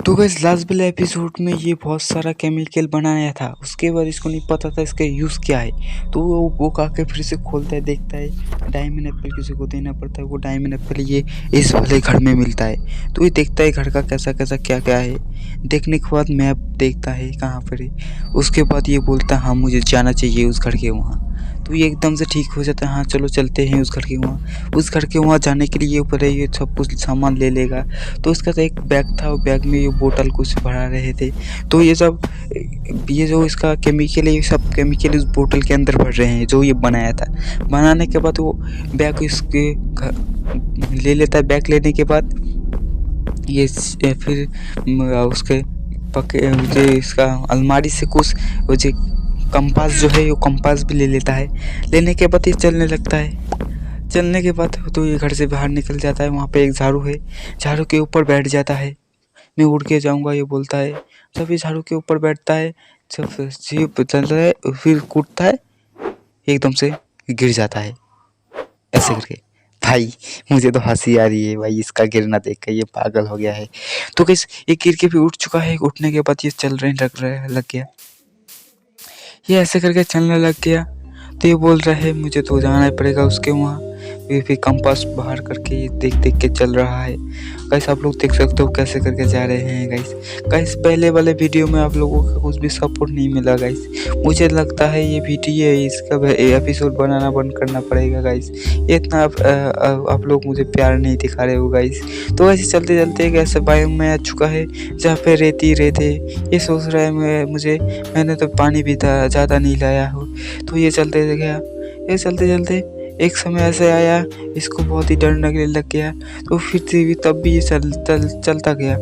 तो guys last वाले episode में ये बहुत सारा केमिकल बनाया था। उसके बाद इसको नहीं पता था इसका यूज़ क्या है। तो वो बुक आके फिर से खोलता है, देखता है डायमंड एप्पल किसी को देना पड़ता है। वो डायमंड एप्पल ये इस वाले घर में मिलता है। तो ये देखता है घर का कैसा कैसा क्या क्या है। देखने के बाद मैप देखता है कहाँ पर है। उसके बाद ये बोलता है हाँ मुझे जाना चाहिए उस घर के वहाँ। तो ये एकदम से ठीक हो जाता है, हाँ चलो चलते हैं उस घर के वहाँ। उस घर के वहाँ जाने के लिए ये ऊपर है, ये सब कुछ सामान ले लेगा। तो उसका तो एक बैग था, वो बैग में ये बोतल कुछ भरा रहे थे। तो ये सब ये जो इसका केमिकल है, ये सब केमिकल इस बोतल के अंदर भर रहे हैं जो ये बनाया था। बनाने के बाद वो बैग इसके ले लेता है। बैग लेने के बाद ये फिर उसके पके मुझे इसका अलमारी से कुछ मुझे कंपास जो है वो कंपास भी ले लेता है। लेने के बाद ये चलने लगता है। चलने के बाद तो ये घर से बाहर निकल जाता है। वहाँ पे एक झाड़ू है, झाड़ू के ऊपर बैठ जाता है। मैं उड़ के जाऊँगा ये बोलता है। जब ये झाड़ू के ऊपर बैठता है, जब जीप चल रहा है फिर कूदता है, एकदम से गिर जाता है ऐसे करके। भाई मुझे तो हंसी आ रही है भाई, इसका गिरना देख कर ये पागल हो गया है। तो कैसे ये गिर के भी उठ चुका है। उठने के बाद ये चल रहे लग गया। ये ऐसे करके चलने लग गया। तो ये बोल रहा है मुझे तो जाना ही पड़ेगा उसके वहाँ। ये फिर कंपास बाहर करके ये देख देख के चल रहा है। गाइस आप लोग देख सकते हो कैसे करके जा रहे हैं गाइस। गाइस पहले वाले वीडियो में आप लोगों का कुछ भी सपोर्ट नहीं मिला गाइस। मुझे लगता है ये वीडियो इसका एपिसोड बनाना बंद करना पड़ेगा गाइस। इतना आप लोग मुझे प्यार नहीं दिखा रहे हो गाइस। तो ऐसे चलते चलते एक ऐसे बायोम में आ चुका है जहाँ पे रेती रेत है। ये सोच रहा है मैंने तो पानी भी ज़्यादा नहीं लाया हो। तो ये चलते गया। ये चलते चलते एक समय ऐसे आया, इसको बहुत ही डर लगने लग गया। तो फिर तब भी ये चलता गया।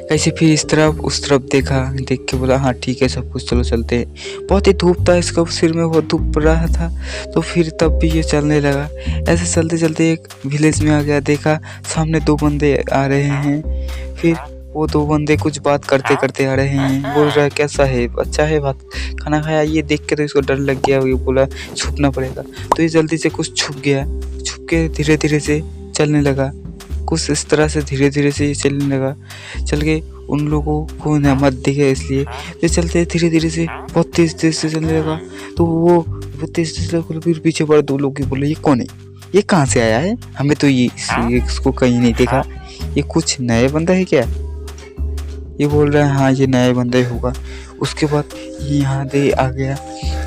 कैसे फिर इस तरफ उस तरफ देखा, देख के बोला हाँ ठीक है सब कुछ चलो चलते हैं। बहुत ही धूप था, इसका सिर में बहुत धूप पड़ रहा था। तो फिर तब भी ये चलने लगा। ऐसे चलते चलते एक विलेज में आ गया। देखा सामने दो बंदे आ रहे हैं। फिर वो दो बंदे कुछ बात करते करते आ रहे हैं। बोल रहा है कैसा है, अच्छा है, बात खाना खाया। ये देख के तो इसको डर लग गया। ये बोला छुपना पड़ेगा। तो ये जल्दी से कुछ छुप गया। छुप के धीरे धीरे से चलने लगा। कुछ इस तरह से धीरे धीरे से ये चलने लगा। चल के उन लोगों को न मत दिखे इसलिए ये चलते धीरे धीरे से बहुत तेज से चलने लगा। तो वो तेज से फिर पीछे पड़ा। दो लोग बोले ये कौन है, ये कहाँ से आया है, हमें तो ये इसको कहीं नहीं देखा, ये कुछ नए बंदा है क्या। ये बोल रहा है हाँ ये नया बंदा ही होगा। उसके बाद ये यहाँ दे आ गया।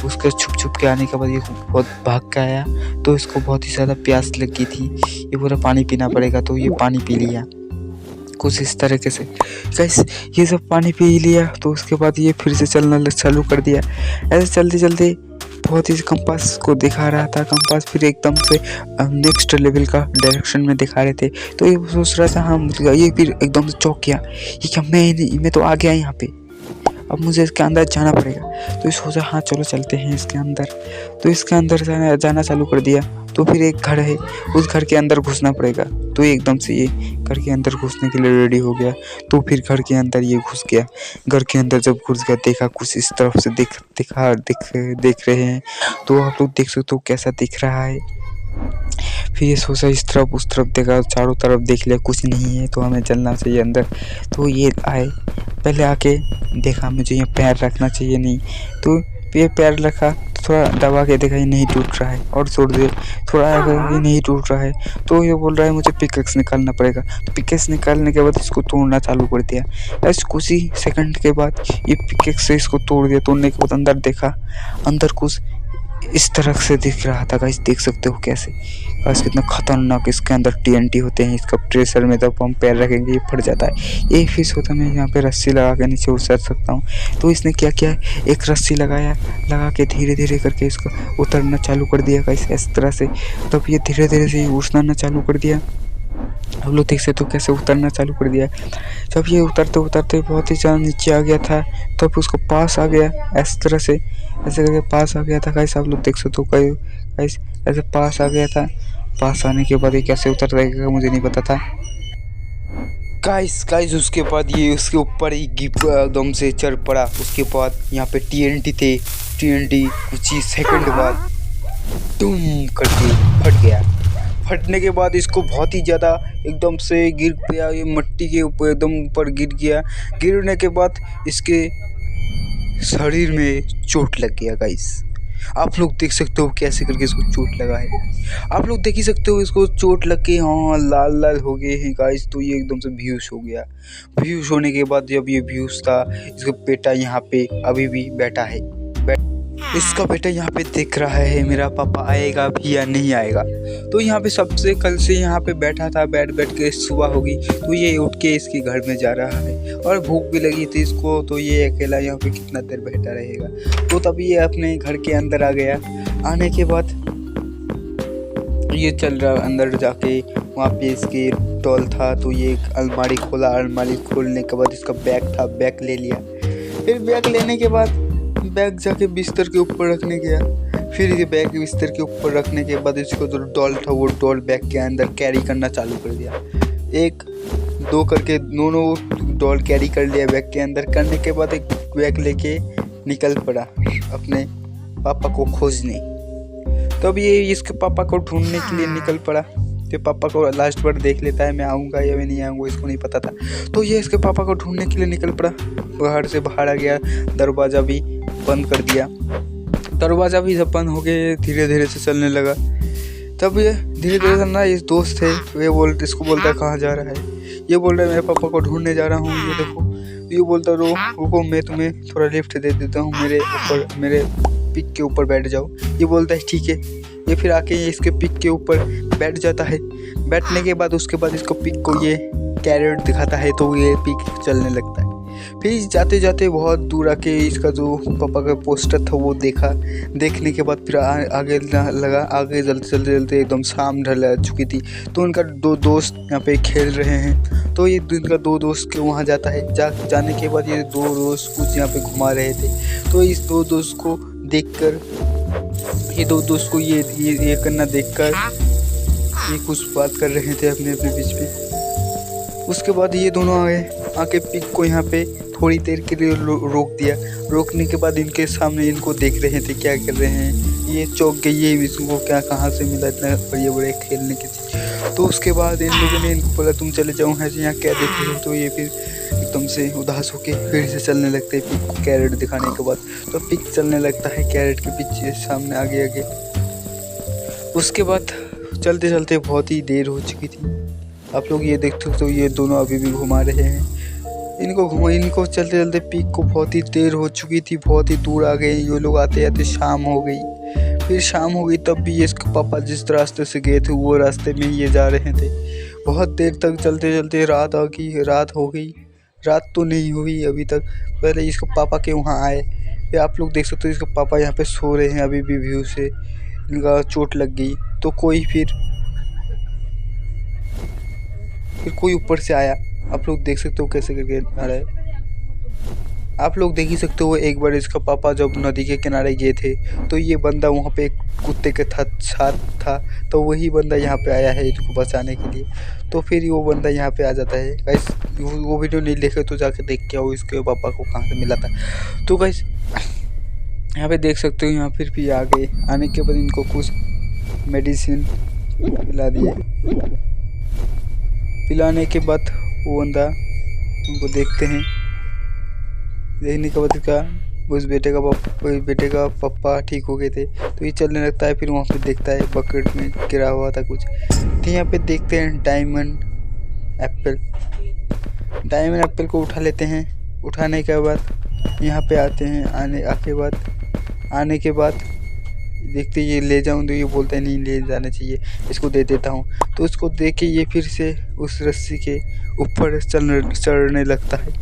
उसके छुप छुप के आने के बाद ये बहुत भाग के आया। तो इसको बहुत ही ज़्यादा प्यास लगी थी। ये बोला पानी पीना पड़ेगा। तो ये पानी पी लिया कुछ इस तरीके से। कैसे ये सब पानी पी लिया। तो उसके बाद ये फिर से चलना चालू कर दिया। ऐसे चलते चलते बहुत ही कंपास को दिखा रहा था। कंपास फिर एकदम से नेक्स्ट लेवल का डायरेक्शन में दिखा रहे थे। तो ये सोच रहा था हाँ ये फिर एकदम से चौंक गया। ये क्या मैं तो आ गया यहाँ पे, अब मुझे इसके अंदर जाना पड़ेगा। तो ये सोचा हाँ चलो चलते हैं इसके अंदर। तो इसके अंदर जाना चालू कर दिया। तो फिर एक घर है, उस घर के अंदर घुसना पड़ेगा। तो एकदम से ये घर के अंदर घुसने के लिए रेडी हो गया। तो फिर घर के अंदर ये घुस गया। घर के अंदर जब घुस गया देखा कुछ इस तरफ से देख रहे हैं। तो आप लोग देख सकते हो कैसा दिख रहा है। फिर ये सोचा इस तरफ उस तरफ देखा, चारों तरफ देख लिया, कुछ नहीं है। तो हमें चलना चाहिए अंदर। तो ये आए, पहले आके देखा मुझे यहाँ पैर रखना चाहिए नहीं। तो ये पैर रखा, थोड़ा दबा के देखा ये नहीं टूट रहा है। और छोड़ दे, थोड़ा ये नहीं टूट रहा है। तो ये बोल रहा है मुझे पिकेक्स निकालना पड़ेगा। तो पिकेक्स निकालने के बाद इसको तोड़ना चालू कर दिया। बस कुछ ही सेकंड के बाद ये पिकेक्स से इसको तोड़ दिया। तोड़ने के बाद अंदर देखा, अंदर कुछ इस तरह से दिख रहा था। गाइस देख सकते हो कैसे, गाइस कितना खतरनाक इसके अंदर TNT होते हैं। इसका प्रेशर में जब हम पैर रखेंगे ये फट जाता है। एक फिश होता है, मैं यहाँ पे रस्सी लगा के नीचे उतर सकता हूँ। तो इसने क्या किया, एक रस्सी लगा के धीरे धीरे करके इसको उतरना चालू कर दिया गाइस इस तरह से। तब ये धीरे धीरे से उतरना चालू कर दिया। हम लोग देख सकते हो कैसे उतरना चालू कर दिया। जब ये उतरते उतरते बहुत ही ज़्यादा नीचे आ गया था, तब उसको पास आ गया इस तरह से, ऐसे करके पास आ गया था। गाइस आप लोग देख सकते हो गाइस ऐसे पास आ गया था। पास आने के बाद ये कैसे उतर रहेगा मुझे नहीं पता था। गाइस उसके बाद ये उसके ऊपर ही एकदम से चढ़ पड़ा। उसके बाद यहाँ पे TNT थे। TNT कुछ ही सेकंड बाद टूम करके फट गया। फटने के बाद इसको बहुत ही ज़्यादा एकदम से गिर गया, ये मिट्टी के ऊपर एकदम ऊपर गिर गया। गिरने के बाद इसके शरीर में चोट लग गया गाइस। आप लोग देख सकते हो कैसे करके इसको चोट लगा है। आप लोग देख ही सकते हो इसको चोट लग के हाँ लाल लाल हो गए हैं गाइस। तो ये एकदम से बेहोश हो गया। बेहोश होने के बाद जब ये बेहोश था, इसका बेटा यहाँ पे अभी भी बैठा है। इसका बेटा यहाँ पे देख रहा है मेरा पापा आएगा भी या नहीं आएगा। तो यहाँ पे सबसे कल से यहाँ पे बैठा था, बैठ के सुबह होगी तो ये उठ के इसके घर में जा रहा है। और भूख भी लगी थी इसको, तो ये अकेला यहाँ पे कितना देर बैठा रहेगा। तो तभी ये अपने घर के अंदर आ गया। आने के बाद ये चल रहा अंदर जाके, वहाँ पे इसके डॉल था। तो ये एक अलमारी खोला, अलमारी खोलने के बाद इसका बैग था, बैग ले लिया। फिर बैग लेने के बाद बैग जाके बिस्तर के ऊपर रखने गया। फिर ये बैग बिस्तर के ऊपर रखने के बाद इसको जो डॉल था वो डॉल बैग के अंदर कैरी करना चालू कर दिया। एक दो करके दोनों डॉल कैरी कर लिया बैग के अंदर। करने के बाद एक बैग लेके निकल पड़ा अपने पापा को खोजने। तब ये इसके पापा को ढूंढने के लिए निकल पड़ा। तो पापा को लास्ट बार देख लेता है, मैं आऊँगा या मैं नहीं आऊँगा, इसको नहीं पता था। तो ये इसके पापा को ढूंढने के लिए निकल पड़ा। घर से बाहर आ गया, दरवाज़ा भी बंद कर दिया। दरवाज़ा भी जब बंद हो गए, धीरे धीरे से चलने लगा। तब ये धीरे धीरे चलना, इस दोस्त है वे इसको बोलता है कहाँ जा रहा है। ये बोल रहा है मेरे पापा को ढूंढने जा रहा हूँ, ये देखो। ये बोलता रुको मैं तुम्हें थोड़ा लिफ्ट दे देता हूँ, मेरे ऊपर मेरे पिक के ऊपर बैठ जाओ। ये बोलता है ठीक है। ये फिर आके इसके पिक के ऊपर बैठ जाता है। बैठने के बाद उसके बाद इसको पिक को ये कैरेट दिखाता है, तो ये पिक चलने लगता है। फिर जाते जाते बहुत दूर आके इसका जो पापा का पोस्टर था वो देखा। देखने के बाद फिर आगे लगा। आगे चलते एकदम शाम ढल चुकी थी। तो उनका दो दोस्त यहाँ पे खेल रहे हैं। तो ये इनका दो दोस्त के वहाँ जाता है। जाने के बाद ये दो दोस्त कुछ यहाँ पे घुमा रहे थे। तो इस दो दोस्त को देखकर ये दो दोस्त को ये करना देखकर ये कुछ बात कर रहे थे अपने बीच में। उसके बाद ये दोनों आके पिक को यहाँ पे थोड़ी देर के लिए रोक दिया। रोकने के बाद इनके सामने इनको देख रहे थे क्या कर रहे हैं। ये चौंक गए, ये इसको क्या कहाँ से मिला इतना बड़े खेलने की चीज़। तो उसके बाद इन लोगों ने इनको बोला तुम चले जाओ यहाँ क्या देखे हो। तो ये फिर एकदम से उदास होके फिर से चलने लगते हैं पिक को कैरेट दिखाने के बाद। तो पिक चलने लगता है कैरेट के पीछे सामने आगे। उसके बाद चलते चलते बहुत ही देर हो चुकी थी। आप लोग ये देखते हो तो ये दोनों अभी भी घुमा रहे हैं। इनको चलते चलते पिक को बहुत ही देर हो चुकी थी, बहुत ही दूर आ गए। ये लोग आते आते शाम हो गई। फिर शाम हो गई तब भी इसके पापा जिस रास्ते से गए थे वो रास्ते में ये जा रहे थे। बहुत देर तक चलते चलते रात आ गई, रात हो गई। रात तो नहीं हुई अभी तक। पहले इसके पापा के वहाँ आए। फिर आप लोग देख सकते हो इसके पापा यहाँ पे सो रहे हैं अभी भी व्यू से। इनका चोट लग गई। तो कोई फिर कोई ऊपर से आया। आप लोग देख सकते हो कैसे करके आ रहा है। आप लोग देख ही सकते हो एक बार इसका पापा जब नदी के किनारे गए थे तो ये बंदा वहाँ पे एक कुत्ते के साथ था। तो वही बंदा यहाँ पे आया है इसको बचाने के लिए। तो फिर वो बंदा यहाँ पे आ जाता है। गाइस वो वीडियो नहीं देखे तो जाके देख के आओ इसके पापा को कहाँ से मिला था। तो गाइस यहाँ पे देख सकते हो यहाँ फिर भी आ गए। आने के बाद इनको कुछ मेडिसिन पिला दिए। पिलाने के बाद वो बंदा उनको देखते हैं। देखने के बाद इसका उस बेटे का पापा ठीक हो गए थे। तो ये चलने लगता है। फिर वहाँ पे देखता है बकेट में गिरा हुआ था कुछ। तो यहाँ पे देखते हैं डायमंड एप्पल को उठा लेते हैं। उठाने के बाद यहाँ पे आते हैं। आने के बाद देखते ये ले जाऊँ तो ये बोलता है नहीं ले जाना चाहिए, इसको दे देता हूँ। तो उसको दे के ये फिर से उस रस्सी के ऊपर चढ़ने लगता है।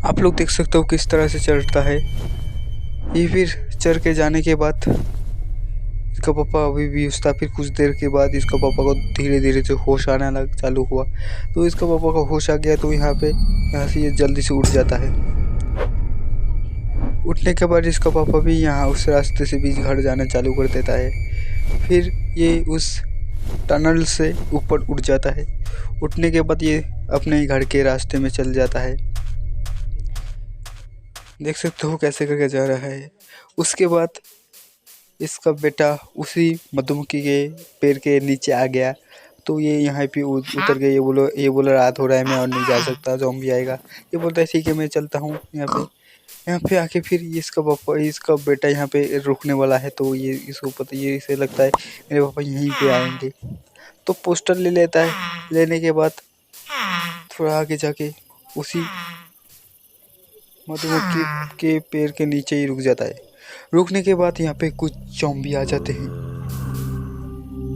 आप लोग देख सकते हो किस तरह से चढ़ता है। ये फिर चढ़ के जाने के बाद इसका पापा अभी भी उसका। फिर कुछ देर के बाद इसका पापा को धीरे धीरे से होश आना चालू हुआ। तो इसका पापा को होश आ गया। तो यहाँ से ये जल्दी से उठ जाता है। उठने के बाद इसका पापा भी यहाँ उस रास्ते से भी घर जाना चालू कर देता है। फिर ये उस टनल से ऊपर उठ जाता है। उठने के बाद ये अपने घर के रास्ते में चल जाता है। देख सकते हो कैसे करके जा रहा है। उसके बाद इसका बेटा उसी मधुमक्खी के पेड़ के नीचे आ गया। तो ये यहाँ पे उतर गए। ये बोला रात हो रहा है, मैं और नहीं जा सकता, ज़ॉम्बी आएगा। ये बोलता है ठीक है मैं चलता हूँ। यहाँ पे आके फिर इसका बेटा यहाँ पे रुकने वाला है। तो ये इसको पता, ये इसे लगता है मेरे पापा यहीं पे आएंगे। तो पोस्टर ले लेता है। लेने के बाद थोड़ा आगे जाके उसी मधुमक्खी के पेड़ के नीचे ही रुक जाता है। रुकने के बाद यहाँ पे कुछ ज़ॉम्बी आ जाते हैं।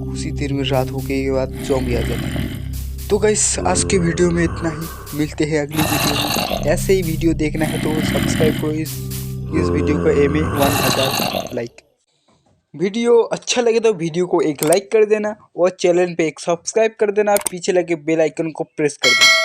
उसी देर में रात होने के बाद ज़ॉम्बी आ जाते हैं। तो गाइस आज के वीडियो में इतना ही। मिलते हैं अगली वीडियो में। ऐसे ही वीडियो देखना है तो सब्सक्राइब करो इस वीडियो को एम 1000 लाइक। वीडियो अच्छा लगे तो वीडियो को एक लाइक कर देना और चैनल पे एक सब्सक्राइब कर देना। पीछे लगे बेल आइकन को प्रेस कर देना।